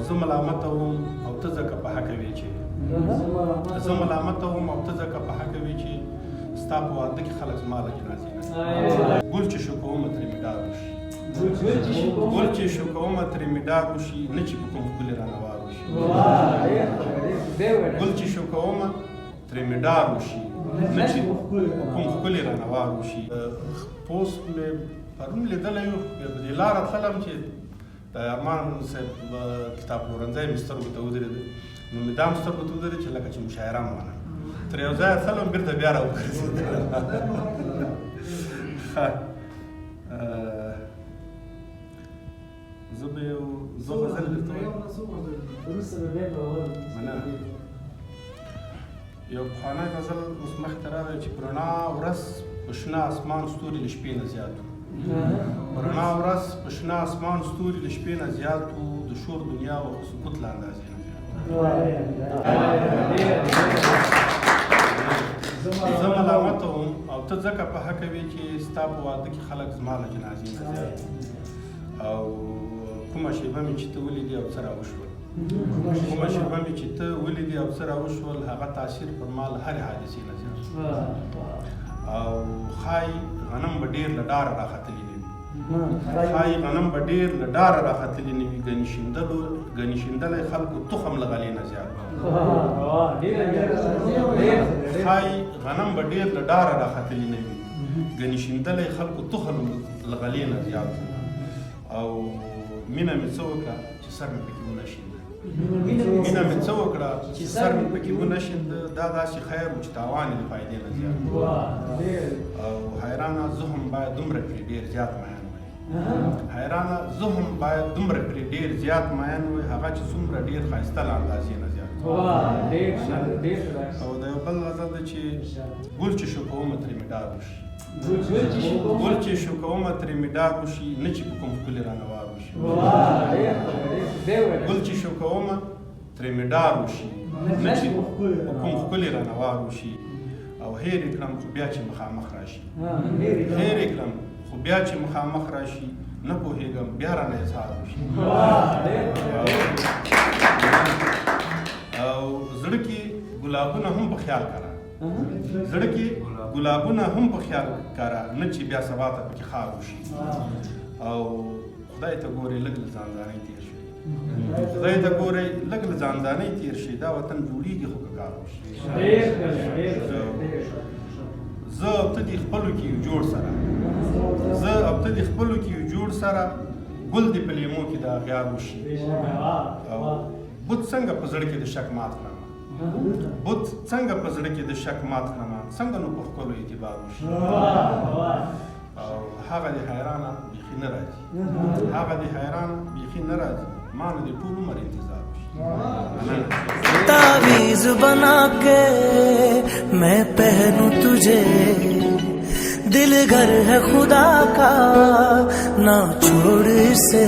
زه ملامت وم او ته ځکه په حقه وې چې زه ملامت وم او ته ځکه په حقه وې چې ستا په واده کې خلک زما له جنازې نه ګل چې شو کومه ترې مې ډار وشي ګل چې شو کومه ترې مې ډار وشي نه چې په کوم ښکلي رانه وار وشي ګل چې شو کومه ترې مې ډار وشي نه چې په کوم ښکلي رانه وار وشي پوسټ مې پرون لیدلی و بیا په دې لاره تلم چې د ارمان صاحب کتاب پلورنځی مې سترګو ته ودرېده نو مې دا هم سترګو ته ودرېد چې لکه چې مشاعره منم تر یو ځایه تلم بېرته بیا راوګرځېدم زه به یو دوه غزل درته وایم مننه یو پخوانی غزل اوس مخکې ته راغی چې په رڼا ورځ په شنه اسمان ستوري له شپې نه زیات وو په رڼا ورځ په شنه اسمان ستوري له شپې نه زیات وو د شور دنیا او سکوت له اندازې نه زیات زه ملامت وم او ته ځکه په حقه وې چې ستا په واده کې خلک زما له جنازې نه زیات او کومه شیبه مې چې ته ولیدې او څه راوشول کومه شیبه مې چې ته ولیدې او څه راوشول هغه تاثیر پر ما له هرې حادثې نه زیات او ښایي غنم به ډېر له ډاره راختلي نه وي ښایي غنم به ډېر له ډاره راختلي نه وي ګنې شیندلی خلکو تخم له غلې نه زیات ښایي غنم به ډېر له ډاره راختلي نه وي ګنې شیندلی خلکو تخم له غلې نه زیات او مینه مې څه وکړه چې سر مې پکې ونه شینده مینه مې څه وکړه چې سر مې پکې ونه شینده دا داسې خیر و چې تاوان یې د فایدې نه زیات او حیرانه زه هم باید دومره پرې ډېر زیات مین وای حیرانه زه هم باید دومره پرې ډېر زیات مین وای هغه چې څومره ډېر ښایسته له اندازې نه زیات او د یو بل غزل دی چې ګل چې شو کومه ترې مې ډار وشي ګل چې شو کومه ترې مې ډار وشي نه چې په کوم ښکلي رانه وار وشي ګل چې شو کومه ترې مې ډار وشي نه چې په کوم ښکلي رانه وار وشي او هېر یې کړم خو بیا چې مخامخ راشي هېر یې کړم خو بیا چې مخامخ راشي نه پوهېږم بیا رانه اظهار وشي او زړه کې ګلابونه هم په خیال کرا زړه کې ګلابونه هم په خیال کرا نه چې بیا سبا ته پکې خار وشي او خدای ته ګورې لږ له ځاندانۍ تېر شي خدای ته ګورې لږ له ځاندانۍ تېر شي دا وطن جوړېږي خو که کار وشي زه او ته دې خپلو کې یو جوړ سره زه او ته دې خپلو کې یو جوړ سره ګل دې په لیمو کې د اغیار وشي او بت څنګه په زړه کې د شک مات کړم بت څنګه په زړه کې د شک مات کړم څنګه نو په ښکلو اعتبار وشي او هغه دې حیرانه بیخي نه راځي هغه دې حیرانه بیخي نه راځي ما نه دې ټول عمر انتظار وشي तावीज़ बना के मैं पहनूं तुझे दिल घर है खुदा का ना छोड़ इसे